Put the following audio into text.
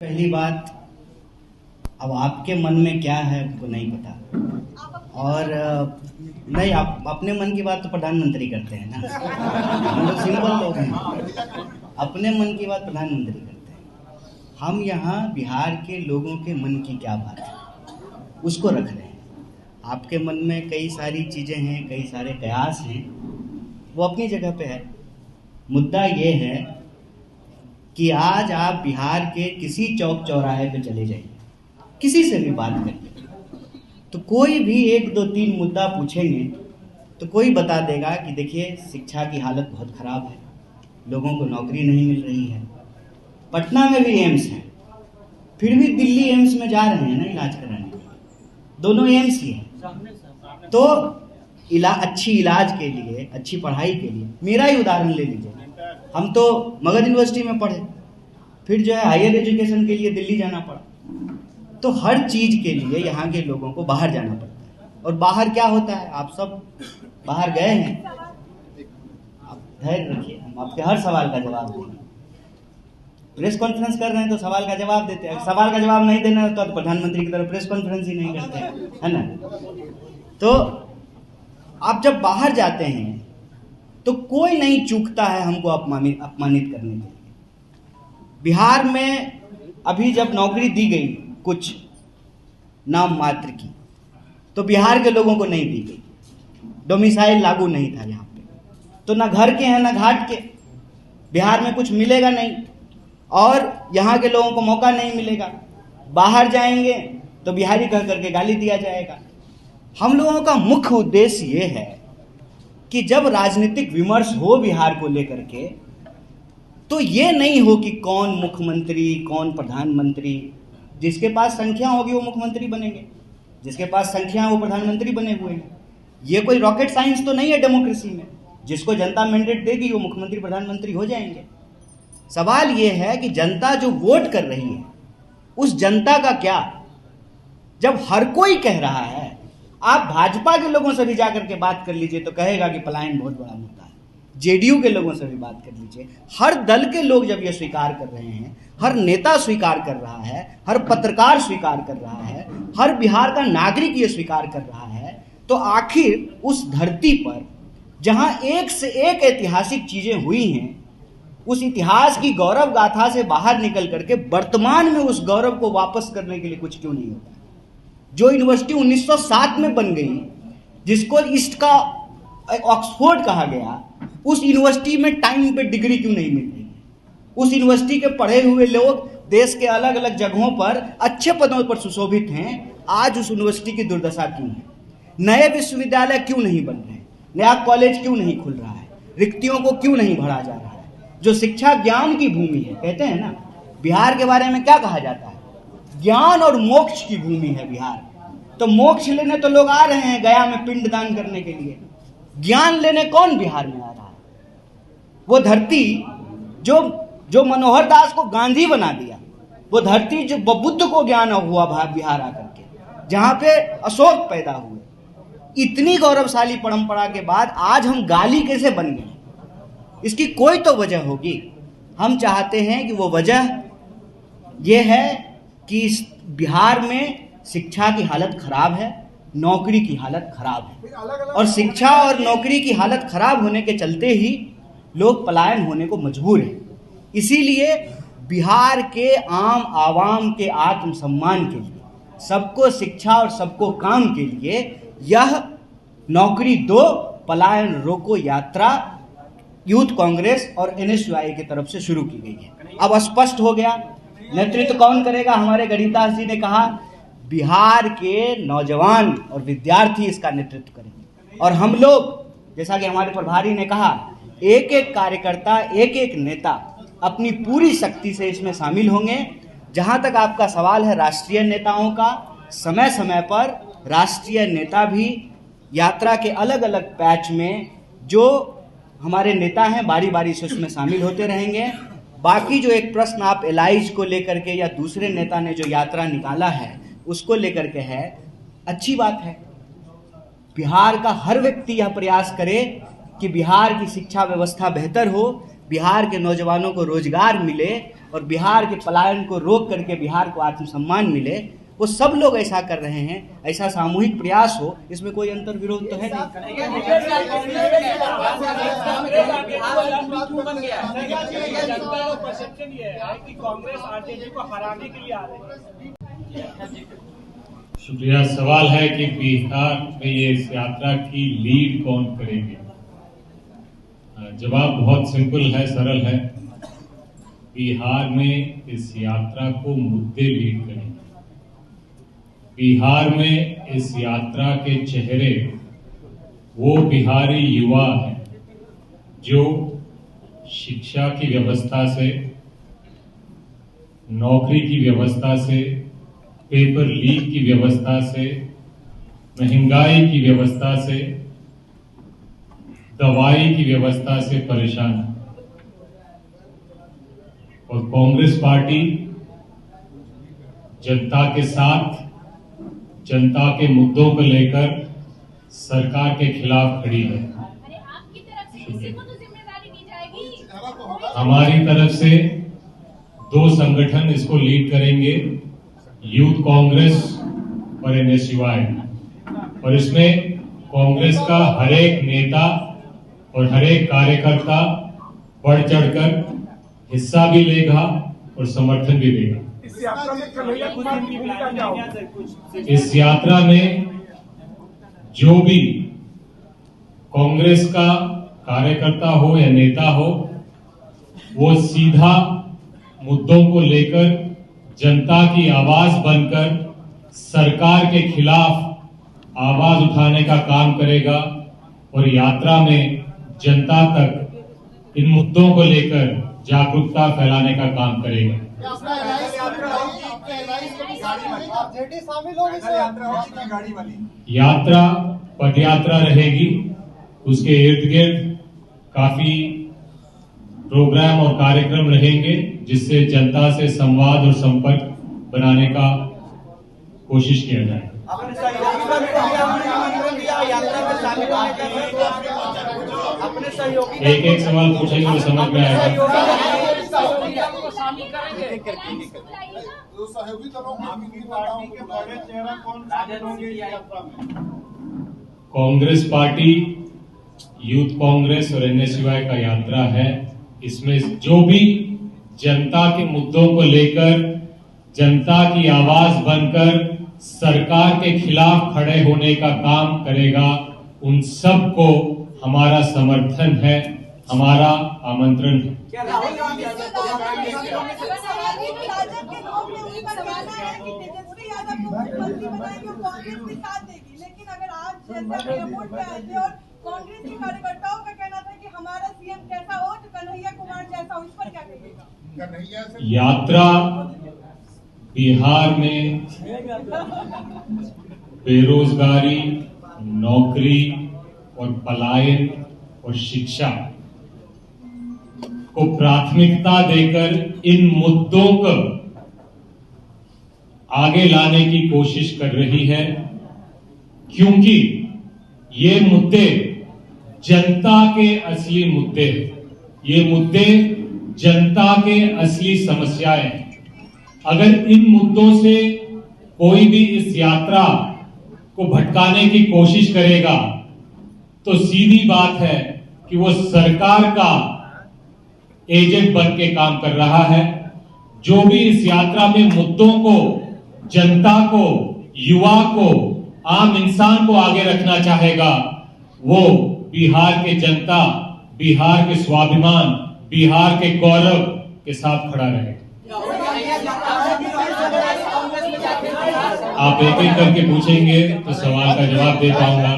पहली बात, अब आपके मन में क्या है हमको नहीं पता। और नहीं, आप अपने मन की बात तो प्रधानमंत्री करते हैं ना। हम लोग सिंपल लोग हैं, अपने मन की बात प्रधानमंत्री करते हैं। हम यहाँ बिहार के लोगों के मन की क्या बात है उसको रख रहे हैं। आपके मन में कई सारी चीज़ें हैं, कई सारे कयास हैं, वो अपनी जगह पे है। मुद्दा ये है कि आज आप बिहार के किसी चौक चौराहे पे चले जाइए, किसी से भी बात करिए, तो कोई भी 1 2 3 मुद्दा पूछेंगे तो कोई बता देगा कि देखिए शिक्षा की हालत बहुत ख़राब है, लोगों को नौकरी नहीं मिल रही है। पटना में भी एम्स है, फिर भी दिल्ली एम्स में जा रहे हैं ना इलाज कराने, दोनों एम्स ही है। तो अच्छी इलाज के लिए, अच्छी पढ़ाई के लिए, मेरा ही उदाहरण ले लीजिए। हम तो मगध यूनिवर्सिटी में पढ़े, फिर जो है हायर एजुकेशन के लिए दिल्ली जाना पड़ा। तो हर चीज़ के लिए यहाँ के लोगों को बाहर जाना पड़ता है। और बाहर क्या होता है, आप सब बाहर गए हैं, आप धैर्य रखिए, हम आपके हर सवाल का जवाब देंगे। प्रेस कॉन्फ्रेंस कर रहे हैं तो सवाल का जवाब देते हैं, सवाल का जवाब नहीं देना तो प्रधानमंत्री की तरफ प्रेस कॉन्फ्रेंस ही नहीं करते हैं, है ना। तो आप जब बाहर जाते हैं तो कोई नहीं चूकता है हमको अपमानित करने के लिए। बिहार में अभी जब नौकरी दी गई कुछ नाम मात्र की, तो बिहार के लोगों को नहीं दी गई, डोमिसाइल लागू नहीं था यहाँ पे। तो ना घर के हैं ना घाट के, बिहार में कुछ मिलेगा नहीं और यहाँ के लोगों को मौका नहीं मिलेगा। बाहर जाएंगे तो बिहारी कह करके गाली दिया जाएगा। हम लोगों का मुख्य उद्देश्य ये है कि जब राजनीतिक विमर्श हो बिहार को लेकर के, तो ये नहीं हो कि कौन मुख्यमंत्री कौन प्रधानमंत्री। जिसके पास संख्या होगी वो मुख्यमंत्री बनेंगे, जिसके पास संख्या है वो प्रधानमंत्री बने हुए हैं। ये कोई रॉकेट साइंस तो नहीं है डेमोक्रेसी में, जिसको जनता मैंडेट देगी वो मुख्यमंत्री प्रधानमंत्री हो जाएंगे। सवाल ये है कि जनता जो वोट कर रही है उस जनता का क्या। जब हर कोई कह रहा है, आप भाजपा के लोगों से भी जाकर के बात कर लीजिए तो कहेगा कि पलायन बहुत बड़ा मुद्दा है। जेडीयू के लोगों से भी बात कर लीजिए, हर दल के लोग जब ये स्वीकार कर रहे हैं, हर नेता स्वीकार कर रहा है, हर पत्रकार स्वीकार कर रहा है, हर बिहार का नागरिक ये स्वीकार कर रहा है, तो आखिर उस धरती पर जहां एक से एक ऐतिहासिक चीजें हुई हैं, उस इतिहास की गौरव गाथा से बाहर निकल करके वर्तमान में उस गौरव को वापस करने के लिए कुछ क्यों नहीं होता। जो यूनिवर्सिटी 1907 में बन गई, जिसको ईस्ट का ऑक्सफोर्ड कहा गया, उस यूनिवर्सिटी में टाइम पे डिग्री क्यों नहीं मिल रही है। उस यूनिवर्सिटी के पढ़े हुए लोग देश के अलग अलग जगहों पर अच्छे पदों पर सुशोभित हैं। आज उस यूनिवर्सिटी की दुर्दशा क्यों है। नए विश्वविद्यालय क्यों नहीं बन रहे, नया कॉलेज क्यों नहीं खुल रहा है, रिक्तियों को क्यों नहीं भरा जा रहा है। जो शिक्षा ज्ञान की भूमि है, कहते हैं ना, बिहार के बारे में क्या कहा जाता है, ज्ञान और मोक्ष की भूमि है बिहार। तो मोक्ष लेने तो लोग आ रहे हैं गया में पिंडदान करने के लिए, ज्ञान लेने कौन बिहार में आ रहा है। वो धरती जो मनोहर दास को गांधी बना दिया, वो धरती जो बुद्ध को ज्ञान हुआ बिहार आकर के, जहां पे अशोक पैदा हुए, इतनी गौरवशाली परंपरा के बाद आज हम गाली कैसे बन गए। इसकी कोई तो वजह होगी। हम चाहते हैं कि वो वजह ये है कि बिहार में शिक्षा की हालत खराब है, नौकरी की हालत खराब है, और शिक्षा और नौकरी की हालत खराब होने के चलते ही लोग पलायन होने को मजबूर हैं। इसीलिए बिहार के आम आवाम के आत्मसम्मान के लिए, सबको शिक्षा और सबको काम के लिए यह नौकरी दो पलायन रोको यात्रा यूथ कांग्रेस और एनएसयूआई की तरफ से शुरू की गई है। अब स्पष्ट हो गया नेतृत्व कौन करेगा। हमारे गणितास जी ने कहा बिहार के नौजवान और विद्यार्थी इसका नेतृत्व करेंगे, और हम लोग, जैसा कि हमारे प्रभारी ने कहा, एक एक कार्यकर्ता, एक एक नेता अपनी पूरी शक्ति से इसमें शामिल होंगे। जहां तक आपका सवाल है राष्ट्रीय नेताओं का, समय समय पर राष्ट्रीय नेता भी यात्रा के अलग अलग पैच में जो हमारे नेता हैं बारी बारी से उसमें शामिल होते रहेंगे। बाकी जो एक प्रश्न आप एलाइज को लेकर के या दूसरे नेता ने जो यात्रा निकाला है उसको लेकर के है, अच्छी बात है। बिहार का हर व्यक्ति यह प्रयास करे कि बिहार की शिक्षा व्यवस्था बेहतर हो, बिहार के नौजवानों को रोजगार मिले, और बिहार के पलायन को रोक करके बिहार को आत्मसम्मान मिले, वो सब लोग ऐसा कर रहे हैं। ऐसा सामूहिक प्रयास हो, इसमें कोई अंतर विरोध तो है नहीं। शुक्रिया। सवाल है कि बिहार में ये इस यात्रा की लीड कौन करेंगे? जवाब बहुत सिंपल है, सरल है। बिहार में इस यात्रा को मुद्दे लीड करेंगे। बिहार में इस यात्रा के चेहरे वो बिहारी युवा हैं जो शिक्षा की व्यवस्था से, नौकरी की व्यवस्था से, पेपर लीक की व्यवस्था से, महंगाई की व्यवस्था से, दवाई की व्यवस्था से परेशान है। और कांग्रेस पार्टी जनता के साथ, जनता के मुद्दों को लेकर सरकार के खिलाफ खड़ी है। आपकी तरफ से किसी को तो जिम्मेदारी दी जाएगी। हमारी तरफ से दो संगठन इसको लीड करेंगे, यूथ कांग्रेस और NSUI। और इसमें कांग्रेस का हर एक नेता और हर एक कार्यकर्ता बढ़ चढ़कर हिस्सा भी लेगा और समर्थन भी देगा। इस यात्रा में कन्हैया कुमार की भूमिका क्या होगी? इस यात्रा में जो भी कांग्रेस का कार्यकर्ता हो या नेता हो, वो सीधा मुद्दों को लेकर जनता की आवाज बनकर सरकार के खिलाफ आवाज उठाने का काम करेगा और यात्रा में जनता तक इन मुद्दों को लेकर जागरूकता फैलाने का काम करेगा। यात्रा पदयात्रा रहेगी, उसके इर्द गिर्द काफी प्रोग्राम और कार्यक्रम रहेंगे जिससे जनता से संवाद और संपर्क बनाने का कोशिश किया जाए। एक एक सवाल पूछेंगे तो समझ में आएगा। कांग्रेस पार्टी, यूथ कांग्रेस और NSUI का यात्रा है। इसमें जो भी जनता के मुद्दों को लेकर जनता की आवाज बनकर सरकार के खिलाफ खड़े होने का काम करेगा, उन सब को हमारा समर्थन है, हमारा आमंत्रण है। कांग्रेस के कार्यकर्ताओं का कहना था कि हमारा सीएम कैसा हो तो कन्हैया कुमार जैसा हो, इस पर क्या कहिएगा? यात्रा बिहार में बेरोजगारी, नौकरी और पलायन और शिक्षा को प्राथमिकता देकर इन मुद्दों को आगे लाने की कोशिश कर रही है, क्योंकि ये मुद्दे जनता के असली मुद्दे हैं। ये मुद्दे जनता के असली समस्याएं हैं। अगर इन मुद्दों से कोई भी इस यात्रा को भटकाने की कोशिश करेगा तो सीधी बात है कि वो सरकार का एजेंट बन के काम कर रहा है। जो भी इस यात्रा में मुद्दों को, जनता को, युवा को, आम इंसान को आगे रखना चाहेगा, वो बिहार के जनता, बिहार के स्वाभिमान, बिहार के गौरव के साथ खड़ा रहेगा। आप एक एक करके पूछेंगे तो सवाल का जवाब दे पाऊंगा।